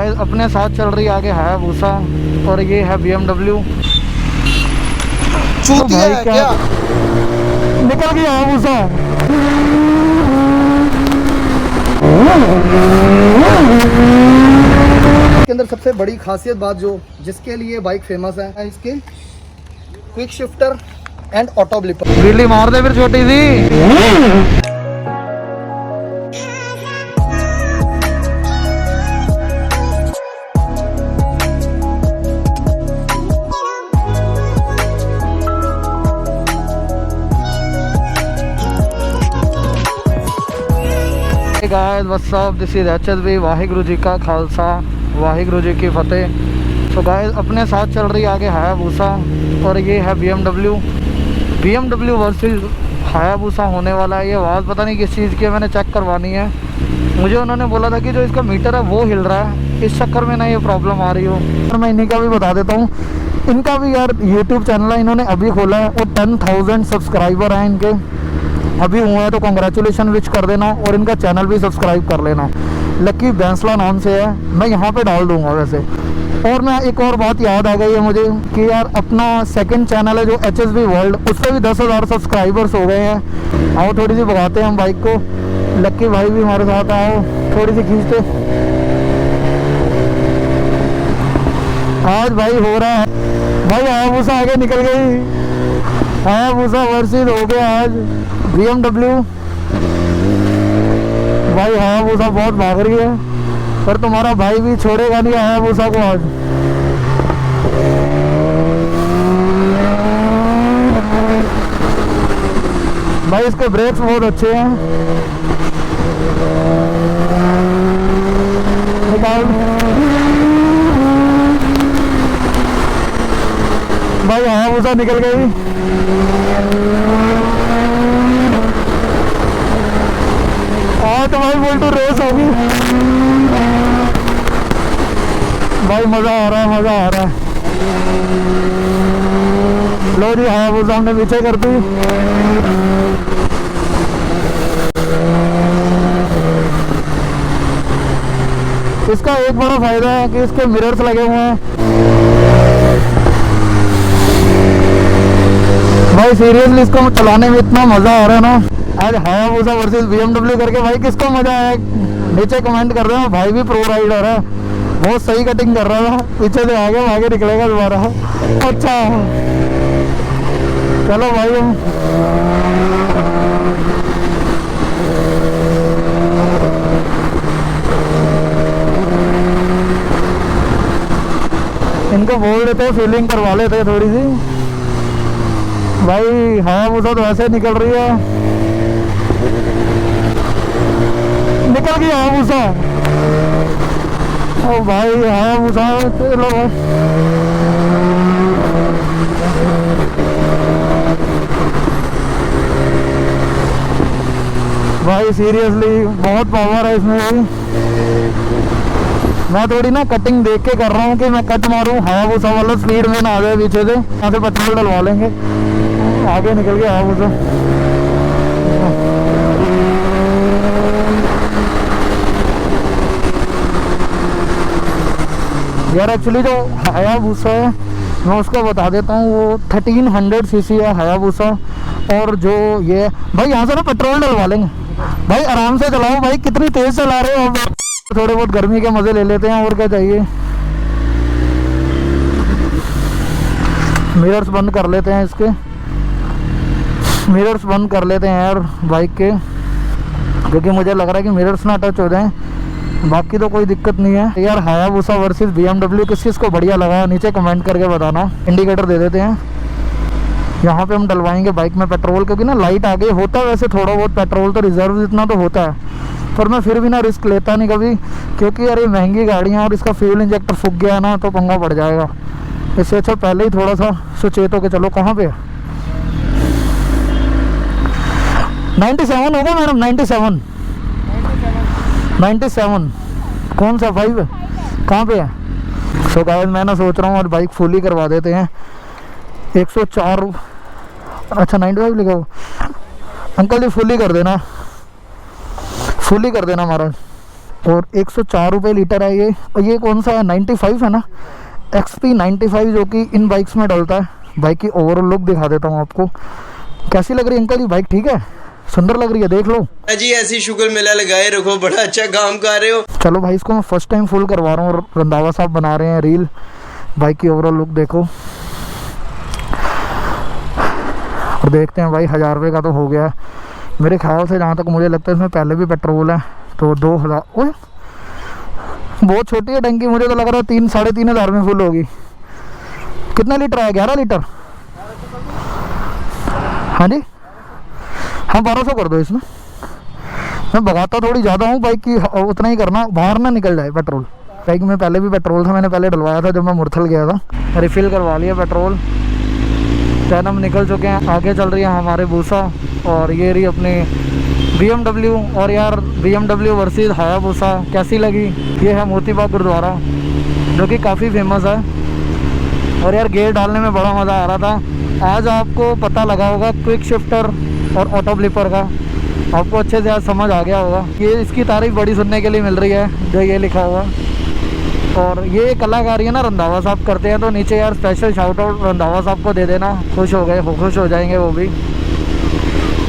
Guys अपने साथ चल रही आगे हायाबुसा और ये है BMW। तो चूतिया भाई है क्या क्या? निकल गया हायाबुसा। इसके अंदर सबसे बड़ी खासियत बात जो जिसके लिए बाइक फेमस है इसके quick shifter and auto blipper. बिल्ली मार दे फिर छोटी सी। Guys what's up, this is HSB। Waheguru ji का खालसा, वाहिगुरु जी की फतेह। तो गाइस अपने साथ चल रही आगे हायाबुसा और ये है BMW वर्सेस हायाबुसा होने वाला है। ये आवाज़ पता नहीं किस चीज़ की है, मैंने चेक करवानी है। मुझे उन्होंने बोला था कि जो इसका मीटर है वो हिल रहा है, इस चक्कर में ना ये प्रॉब्लम आ रही हो। और मैं इन्हीं का भी बता देता हूँ, इनका भी यार यूट्यूब चैनल है, इन्होंने अभी खोला है और 10,000 सब्सक्राइबर हैं इनके अभी हुए हैं। तो कॉन्ग्रेचुलेशन विश कर देना और इनका चैनल भी सब्सक्राइब कर लेना। लक्की बैंसला नाम से है, मैं यहाँ पे डाल दूंगा वैसे। और मैं एक और बात याद आ गई है मुझे कि यार अपना सेकंड चैनल है जो HSB वर्ल्ड, उस पर भी 10,000 सब्सक्राइबर्स हो गए हैं। आओ थोड़ी सी भगाते हैं हम बाइक को। लक्की भाई भी हमारे साथ आओ, थोड़ी सी खींचते। आज भाई हो रहा है भाई, हायाबुसा आगे निकल गई। हायाबुसा वर्सेस हो गया आज BMW। भाई हायाबुसा बहुत भाग रही है, पर तुम्हारा भाई भी छोड़ेगा नहीं हायाबुसा को आज। भाई इसके ब्रेक्स बहुत अच्छे हैं। निकाल भाई, हायाबुसा निकल गई। हाँ तो भाई बोल्टू रेस होगी। भाई मज़ा आ रहा है, मज़ा आ रहा है। लो जी हायाबुसा हमने पीछे कर दी। इसका एक बड़ा फायदा है कि इसके मिरर्स लगे हुए हैं। भाई सीरियसली इसको चलाने में इतना मज़ा आ रहा है ना। आज हायाबुसा वर्सेस BMW करके भाई किसको मज़ा आया नीचे कमेंट कर रहे हो। भाई भी प्रो राइडर है, बहुत सही कटिंग कर रहा था। पीछे से आगे निकलेगा दोबारा। अच्छा चलो भाई हम इनको बोल देते, फीलिंग करवा लेते थोड़ी सी। भाई हायाबुसा तो ऐसे निकल रही है, निकल गई हायाबुसा। ओ भाई हायाबुसा चलो भाई सीरियसली बहुत पावर है इसमें भी। मैं थोड़ी ना कटिंग देख के कर रहा हूँ कि मैं कट मारूँ, हायाबुसा वाला स्पीड में ना आ जाए पीछे से। यहाँ से पेट्रोल डलवा लेंगे। आगे निकल गया हायाबुसा। यार एक्चुअली जो हायाबुसा है मैं उसको बता देता हूँ, वो 1300 सीसी है हायाबुसा। और जो ये भाई यहाँ से ना पेट्रोल डलवा लेंगे। भाई आराम से चलाओ भाई, कितनी तेज चला रहे हो। थोड़े बहुत गर्मी के मज़े ले लेते हैं, और क्या चाहिए। मिरर्स बंद कर लेते हैं इसके, मिरर्स बंद कर लेते हैं यार बाइक के, क्योंकि मुझे लग रहा है कि मिरर्स ना टच हो जाएं। बाकी तो कोई दिक्कत नहीं है यार। हायाबुसा वर्सेस BMW किस चीज़ को बढ़िया लगा नीचे कमेंट करके बताना। इंडिकेटर दे देते हैं, यहाँ पे हम डलवाएंगे बाइक में पेट्रोल, क्योंकि ना लाइट आगे होता है वैसे थोड़ा बहुत पेट्रोल तो रिजर्व इतना तो होता है, पर मैं फिर भी ना रिस्क लेता नहीं कभी, क्योंकि यार ये महंगी गाड़ियाँ और इसका फ्यूल इंजेक्टर फूक गया ना तो पंगा पड़ जाएगा। इससे अच्छा पहले ही थोड़ा सा सचेत हो के चलो। कहाँ पे 97 होगा मैडम? 97 कौन सा 5 है? कहाँ पे है? सो गाइस मैं ना सोच रहा हूँ और बाइक फुल ही करवा देते हैं। 104 अच्छा 95 लिखा हो। अंकल जी फुल ही कर देना, फुल ही कर देना महाराज। और 104 रुपये लीटर है ये। और ये कौन सा है, 95 है ना, XP 95, जो कि इन बाइक्स में डलता है। बाइक की ओवरऑल लुक दिखा देता हूँ आपको। कैसी लग रही है अंकल जी बाइक? ठीक है, सुंदर लग रही है, देख लो जी। ऐसी शुक्र मेला लगाए रखो, बड़ा अच्छा काम कर रहे हो। चलो भाई, इसको मैं फर्स्ट टाइम फुल करवा रहा हूँ और रंधावा साहब बना रहे हैं रील। बाइक की ओवरऑल लुक देखो और देखते हैं भाई। 1000 रुपये का तो हो गया मेरे ख्याल से, जहाँ तक मुझे लगता है। इसमें पहले भी पेट्रोल है तो 2000। ओए बहुत छोटी है टंकी, मुझे तो लग रहा है 3-3.5 हज़ार में फुल होगी। कितना लीटर है? 11 लीटर। हाँ जी, हाँ 1200 कर दो इसमें। मैं भगाता थोड़ी ज़्यादा हूँ बाइक की, उतना ही करना, बाहर ना निकल जाए पेट्रोल। बाइक में पहले भी पेट्रोल था, मैंने पहले डलवाया था जब मैं मुरथल गया था। रिफ़िल करवा लिया पेट्रोल, चैनम निकल चुके हैं। आगे चल रही है हमारे बूसा, और ये रही अपनी BMW। और यार BMW वर्सेस हायाबूसा कैसी लगी? ये है मोती बाग गुरुद्वारा, जो कि काफ़ी फेमस है। और यार गेयर डालने में बड़ा मज़ा आ रहा था। आज आपको पता लगा होगा क्विक शिफ्टर और ऑटो ब्लिपर का, आपको अच्छे से आज समझ आ गया होगा। ये इसकी तारीफ बड़ी सुनने के लिए मिल रही है, जो ये लिखा हुआ। और ये कलाकारी है ना रंधावा साहब करते हैं, तो नीचे यार स्पेशल शाउट आउट रंधावा साहब को दे देना, खुश हो जाएंगे वो भी।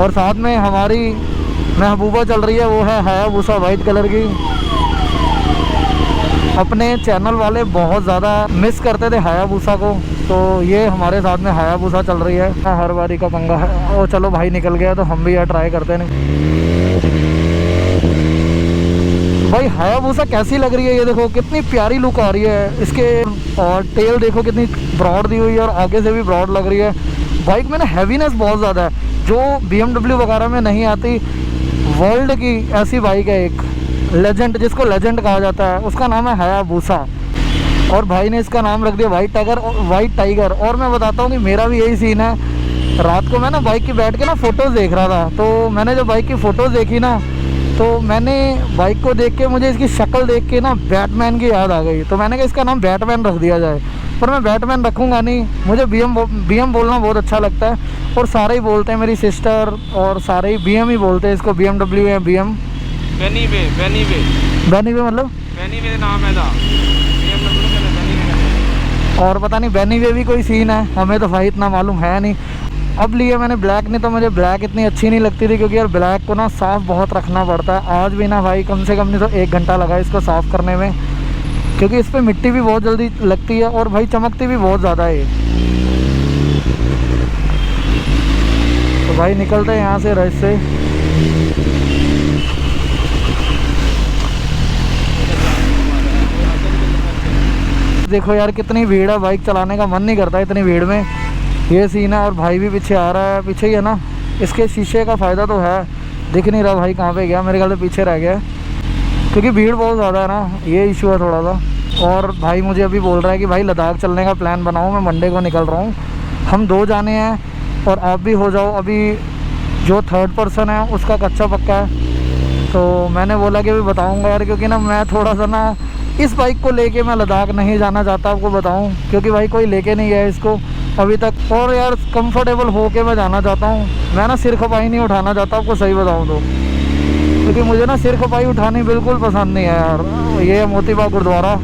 और साथ में हमारी महबूबा चल रही है, वो है हायाबूसा वाइट कलर की। अपने चैनल वाले बहुत ज़्यादा मिस करते थे हायाबूसा को, तो ये हमारे साथ में हायाबूसा चल रही है। हर बारी का पंगा है। ओ चलो भाई निकल गया, तो हम भी यार ट्राई करते नहीं। भाई हायाबूसा कैसी लग रही है? ये देखो कितनी प्यारी लुक आ रही है इसके। और टेल देखो कितनी ब्रॉड दी हुई है, और आगे से भी ब्रॉड लग रही है। बाइक में ना हैवीनेस बहुत ज़्यादा है, जो BMW वगैरह में नहीं आती। वर्ल्ड की ऐसी बाइक है एक, लेजेंड, जिसको लेजेंड कहा जाता है, उसका नाम है हायाबूसा। और भाई ने इसका नाम रख दिया वाइट टाइगर। और मैं बताता हूँ कि मेरा भी यही सीन है। रात को मैं ना बाइक की बैठ के ना फ़ोटोज़ देख रहा था, तो मैंने जब बाइक की फ़ोटोज़ देखी ना, तो मैंने बाइक को देख के, मुझे इसकी शक्ल देख के ना बैटमैन की याद आ गई। तो मैंने कहा इसका नाम बैटमैन रख दिया जाए, पर मैं बैटमैन रखूँगा नहीं। मुझे BM बोलना बहुत अच्छा लगता है, और सारे ही बोलते हैं, मेरी सिस्टर और सारे ही BM ही बोलते हैं इसको, BMW या BM। बेनी वे मतलब बेनी वे नाम है था, BMW के बेनी वे। और पता नहीं बेनी वे भी कोई सीन है, हमें तो भाई इतना मालूम है नहीं। अब लिए मैंने ब्लैक, नहीं तो मुझे ब्लैक इतनी अच्छी नहीं लगती थी, क्योंकि यार ब्लैक को ना साफ़ बहुत रखना पड़ता है। आज भी ना भाई कम से कम नहीं तो 1 घंटा लगा इसको साफ़ करने में, क्योंकि इस पर मिट्टी भी बहुत जल्दी लगती है, और भाई चमकती भी बहुत ज़्यादा है। तो भाई निकलते हैं यहाँ से रश से। देखो यार कितनी भीड़ है, बाइक चलाने का मन नहीं करता इतनी भीड़ में। ये सीन है। और भाई भी पीछे आ रहा है, पीछे ही है ना। इसके शीशे का फ़ायदा तो है, दिख नहीं रहा भाई कहाँ पे गया, मेरे ख्याल से पीछे रह गया, क्योंकि भीड़ बहुत ज़्यादा है ना, ये इशू है थोड़ा सा। और भाई मुझे अभी बोल रहा है कि भाई लद्दाख चलने का प्लान बनाओ, मैं मंडे को निकल रहा हूँ। हम 2 जाने हैं, और आप भी हो जाओ। अभी जो 3rd पर्सन है उसका कच्चा पक्का है, तो मैंने बोला कि अभी बताऊँगा यार, क्योंकि ना मैं थोड़ा सा ना इस बाइक को लेके मैं लद्दाख नहीं जाना चाहता, आपको बताऊं, क्योंकि भाई कोई लेके नहीं गया इसको अभी तक। और यार कंफर्टेबल होके मैं जाना चाहता हूं, मैं ना सिर खपाई नहीं उठाना चाहता, आपको सही बताऊं तो, क्योंकि मुझे ना सिर खपाई उठानी बिल्कुल पसंद नहीं है यार। ये है मोती बाग गुरुद्वारा,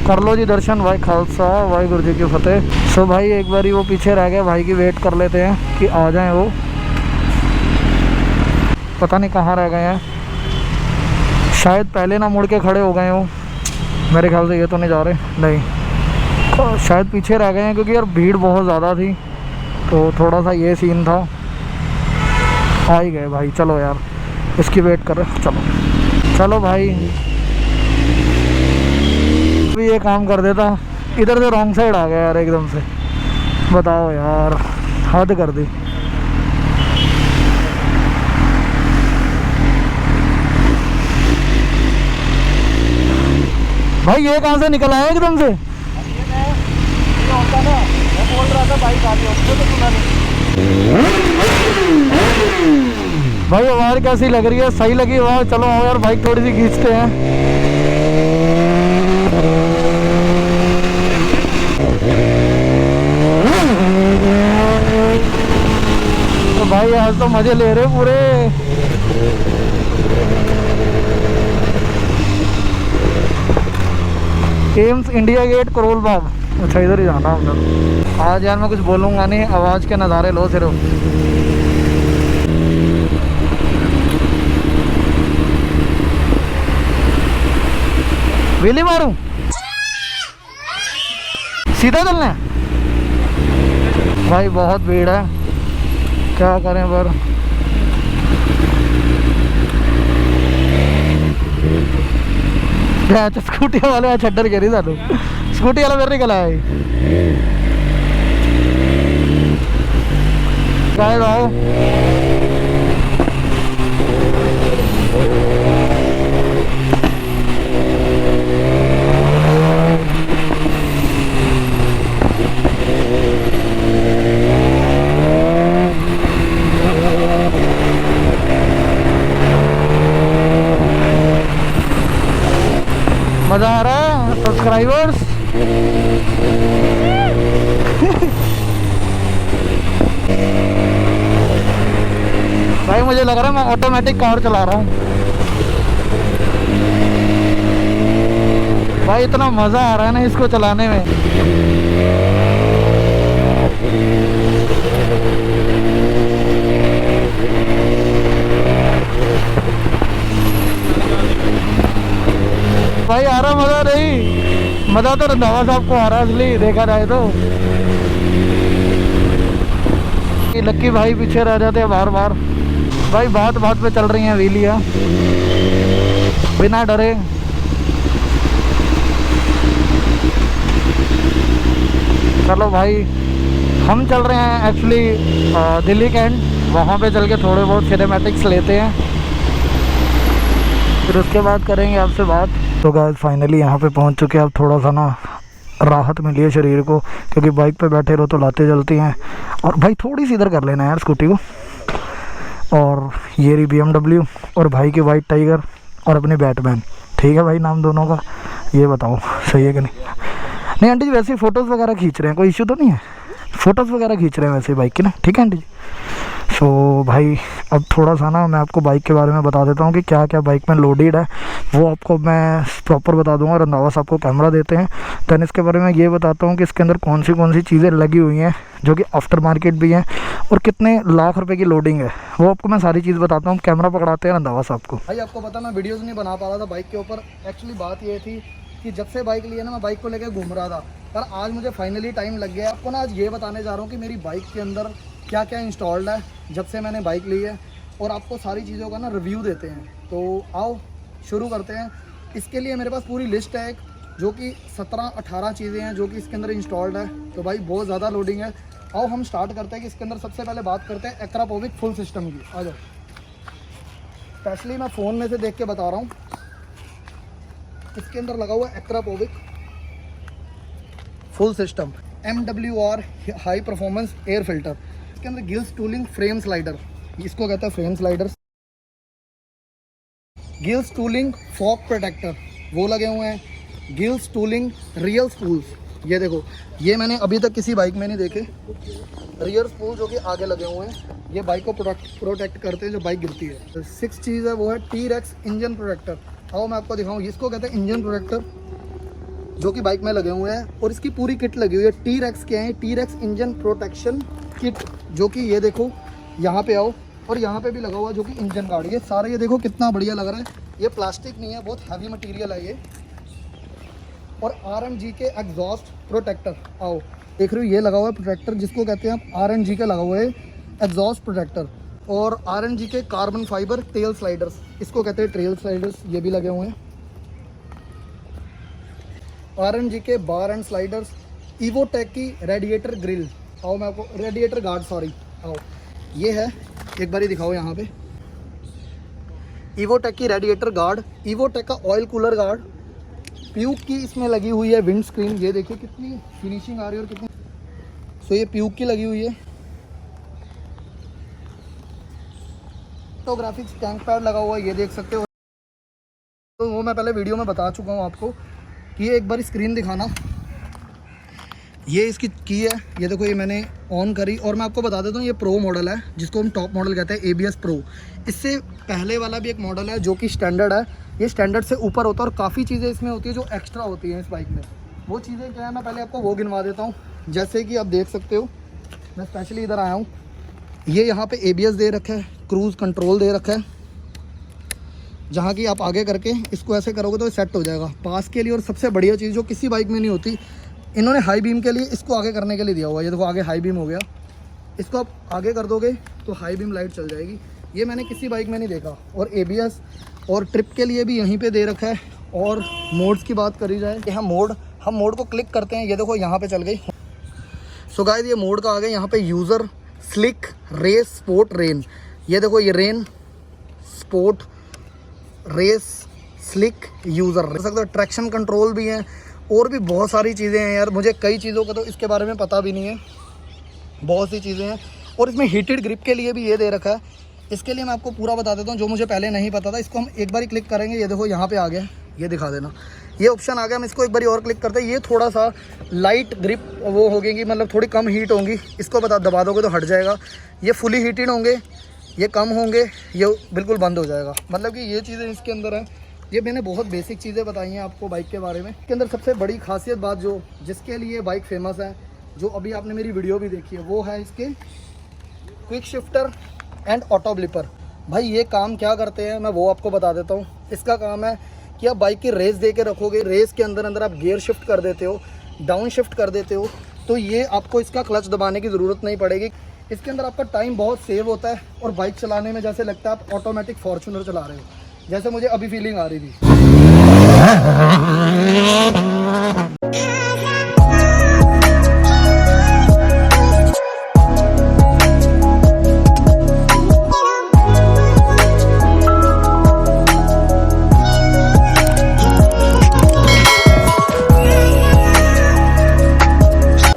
कर लो जी दर्शन। भाई खालसा वाहिगुरू जी की फतेह। सो भाई एक बारी वो पीछे रह गए, भाई की वेट कर लेते हैं कि आ जाएँ वो, पता नहीं कहाँ रह गए हैं, शायद पहले ना मुड़ के खड़े हो गए हो, मेरे ख्याल से ये तो नहीं जा रहे, नहीं शायद पीछे रह गए हैं, क्योंकि यार भीड़ बहुत ज़्यादा थी, तो थोड़ा सा ये सीन था। आ ही गए भाई, चलो यार इसकी वेट कर रहे, चलो भाई। भी ये काम कर देता, इधर से रॉन्ग साइड आ गया यार एकदम से, बताओ यार हद कर दी। भाई ये कहाँ से निकल आया एकदम से? मैं बोल रहा था बाइक आ गई, उसको तो सुना नहीं। भाई आवाज़ कैसी लग रही है? सही लगी आवाज़? चलो आओ यार बाइक थोड़ी सी खींचते हैं। तो भाई आज तो मज़े ले रहे पूरे। AIIMS India gate Karol Bagh. अच्छा इधर ही जाना हमने। आज यार मैं कुछ बोलूँगा नहीं, आवाज़ के नज़ारे लो सिर्फ। व्हीली मारूं, सीधा चलना है भाई, बहुत भीड़ है, क्या करें पर। स्कूटी वाले छड्डर गिरी सानू, स्कूटी वाला मेरे निकल आया गाइस आओ। मजा आ रहा है सब्सक्राइबर्स। भाई मुझे लग रहा है मैं ऑटोमेटिक कार चला रहा हूँ भाई, इतना मजा आ रहा है ना इसको चलाने में। भाई आ रहा मजा नहीं, मजा तो रंधावा साहब को आ रहा असली देखा जाए तो। लक्की भाई पीछे रह जाते हैं बार बार। भाई बात बात पे चल रही हैं व्हीलियाँ बिना डरे। चलो भाई हम चल रहे हैं एक्चुअली दिल्ली कैंट, वहाँ पे चल के थोड़े बहुत सिनेमैटिक्स लेते हैं, फिर उसके बाद करेंगे आपसे बात। तो गाइस फाइनली यहाँ पे पहुँच चुके हैं। अब थोड़ा सा ना राहत मिली है शरीर को, क्योंकि बाइक पे बैठे रहो तो लाते जलती हैं। और भाई थोड़ी सी इधर कर लेना यार स्कूटी को। और ये रही BMW और भाई की वाइट टाइगर और अपने बैटमैन। ठीक है भाई नाम दोनों का, ये बताओ सही है कि नहीं। नहीं आंटी जी वैसे ही फ़ोटोज़ वगैरह खींच रहे हैं, कोई इशू तो नहीं है, फ़ोटोज़ वगैरह खींच रहे हैं वैसे बाइक की ना। ठीक है आंटी जी। सो भाई अब थोड़ा सा ना मैं आपको बाइक के बारे में बता देता हूँ कि क्या क्या बाइक में लोडेड है, वो आपको मैं प्रॉपर बता दूँगा। रंधावा साहब को कैमरा देते हैं, दैन इसके बारे में ये बताता हूँ कि इसके अंदर कौन सी चीज़ें लगी हुई हैं जो कि आफ्टर मार्केट भी हैं, और कितने लाख रुपए की लोडिंग है, वो आपको मैं सारी चीज़ बताता हूँ। कैमरा पकड़ाते हैं रंधावा साहब को। भाई आपको पता मैं वीडियोज़ नहीं बना पा रहा था बाइक के ऊपर। एक्चुअली बात ये थी कि जब से बाइक ली है ना, मैं बाइक को लेकर घूम रहा था, पर आज मुझे फाइनली टाइम लग गया। आपको ना आज ये बताने जा रहा हूँ कि मेरी बाइक के अंदर क्या क्या इंस्टॉल्ड है जब से मैंने बाइक ली है, और आपको सारी चीज़ों का ना रिव्यू देते हैं। तो आओ शुरू करते हैं। इसके लिए मेरे पास पूरी लिस्ट है एक, जो कि 17-18 चीज़ें हैं जो कि इसके अंदर इंस्टॉल्ड है। तो भाई बहुत ज़्यादा लोडिंग है। आओ हम स्टार्ट करते हैं कि इसके अंदर सबसे पहले बात करते हैं एक्रापोविक फुल सिस्टम की। आ जाओ, स्पेशली मैं फ़ोन में से देख के बता रहा हूँ। इसके अंदर लगा हुआ है Akrapovic full system MWR high performance air filter. इसके अंदर गिल्स टूलिंग फ्रेम स्लाइडर, इसको कहते हैं frame slider. Gilles Tooling fog protector वो लगे हुए हैं। गिल्स टूलिंग रियल स्पूल्स, ये देखो, ये मैंने अभी तक किसी बाइक में नहीं देखे। रियर स्पूल जो कि आगे लगे हुए हैं, ये बाइक को प्रोटेक्ट करते हैं जो बाइक गिरती है। 6 चीज़ है वो है T-Rex इंजन प्रोटेक्टर। आओ मैं आपको दिखाऊँ, इसको कहते हैं इंजन प्रोटेक्टर, जो कि बाइक में लगे हुए हैं। और इसकी पूरी किट लगी हुई है। T-Rex के हैं, T-Rex इंजन प्रोटेक्शन किट, जो कि ये देखो यहाँ पे आओ, और यहाँ पे भी लगा हुआ जो कि इंजन गार्ड। ये सारे ये देखो कितना बढ़िया लग रहा है। ये प्लास्टिक नहीं है, बहुत हैवी मटेरियल है ये। और RNG के एग्जॉस्ट प्रोटेक्टर, आओ देख रहे हो ये लगा हुआ है प्रोटेक्टर, जिसको कहते हैं आप RNG का लगा हुआ है एग्जॉस्ट प्रोटेक्टर। और RNG के कार्बन फाइबर टेल स्लाइडर्स, इसको कहते हैं ट्रेल स्लाइडर्स, ये भी लगे हुए हैं। RNG के बार एंड स्लाइडर्स। इवोटेक की रेडिएटर ग्रिल, आओ मैं आपको रेडिएटर गार्ड, सॉरी आओ ये है, एक बार ही दिखाओ यहाँ पे। इवोटेक की रेडिएटर गार्ड, इवोटेक का ऑयल कूलर गार्ड। प्यूक की इसमें लगी हुई है विंड स्क्रीन, ये देखिए कितनी फिनिशिंग आ रही है और कितनी। सो ये प्यूक की लगी हुई है। फोटोग्राफिक्स टैंक पैड लगा हुआ है, ये देख सकते हो। तो वो मैं पहले वीडियो में बता चुका हूँ आपको कि ये एक बार स्क्रीन दिखाना। ये इसकी की है, ये देखो ये मैंने ऑन करी। और मैं आपको बता देता हूँ ये प्रो मॉडल है जिसको हम टॉप मॉडल कहते हैं, ABS प्रो। इससे पहले वाला भी एक मॉडल है जो कि स्टैंडर्ड है, ये स्टैंडर्ड से ऊपर होता है और काफ़ी चीज़ें इसमें होती है जो एक्स्ट्रा होती हैं इस बाइक में। वो चीज़ें क्या है मैं पहले आपको वो गिनवा देता हूँ। जैसे कि आप देख सकते हो, मैं स्पेशली इधर आया हूँ, ये यहाँ पे ABS दे रखा है, क्रूज़ कंट्रोल दे रखा है, जहाँ की आप आगे करके इसको ऐसे करोगे तो सेट हो जाएगा पास के लिए। और सबसे बढ़िया चीज़ जो किसी बाइक में नहीं होती, इन्होंने हाई बीम के लिए इसको आगे करने के लिए दिया हुआ है। ये देखो आगे हाई बीम हो गया, इसको आप आगे कर दोगे तो हाई बीम लाइट चल जाएगी। ये मैंने किसी बाइक में नहीं देखा। और ABS और ट्रिप के लिए भी यहीं पे दे रखा है। और मोड्स की बात करी जाए, यहाँ हम मोड को क्लिक करते हैं, ये देखो यहाँ पे चल गई। सो गाइस ये मोड का आ गया यहाँ पे, user, slick, race, sport, rain. ये देखो ये rain, sport, race, slick, user देख सकते हो। ट्रैक्शन कंट्रोल भी है और भी बहुत सारी चीज़ें हैं यार, मुझे कई चीज़ों का तो इसके बारे में पता भी नहीं है, बहुत सी चीज़ें हैं। और इसमें हीटेड ग्रिप के लिए भी ये दे रखा है। इसके लिए मैं आपको पूरा बता देता हूँ जो मुझे पहले नहीं पता था। इसको हम एक बार ही क्लिक करेंगे, ये देखो यहाँ पे आ गया, ये दिखा देना, ये ऑप्शन आ गया। हम इसको एक बार और क्लिक करते हैं, ये थोड़ा सा लाइट ग्रिप वो होगी, मतलब थोड़ी कम हीट होंगी। इसको दबा दोगे तो हट जाएगा। ये फुली हीटेड होंगे, ये कम होंगे, ये बिल्कुल बंद हो जाएगा। मतलब कि ये चीज़ें इसके अंदर हैं। ये मैंने बहुत बेसिक चीज़ें बताई हैं आपको बाइक के बारे में। इसके अंदर सबसे बड़ी खासियत बात जो जिसके लिए बाइक फेमस है, जो अभी आपने मेरी वीडियो भी देखी है, वो है इसके quick shifter and auto blipper. भाई ये काम क्या करते हैं मैं वो आपको बता देता हूँ। इसका काम है कि आप बाइक की रेस दे के रखोगे, रेस के अंदर आप गियर शिफ्ट कर देते हो, डाउन शिफ्ट कर देते हो, तो ये आपको इसका क्लच दबाने की ज़रूरत नहीं पड़ेगी। इसके अंदर आपका टाइम बहुत सेव होता है और बाइक चलाने में जैसे लगता है आप ऑटोमेटिक फॉर्च्यूनर चला रहे हो, जैसे मुझे अभी फीलिंग आ रही थी।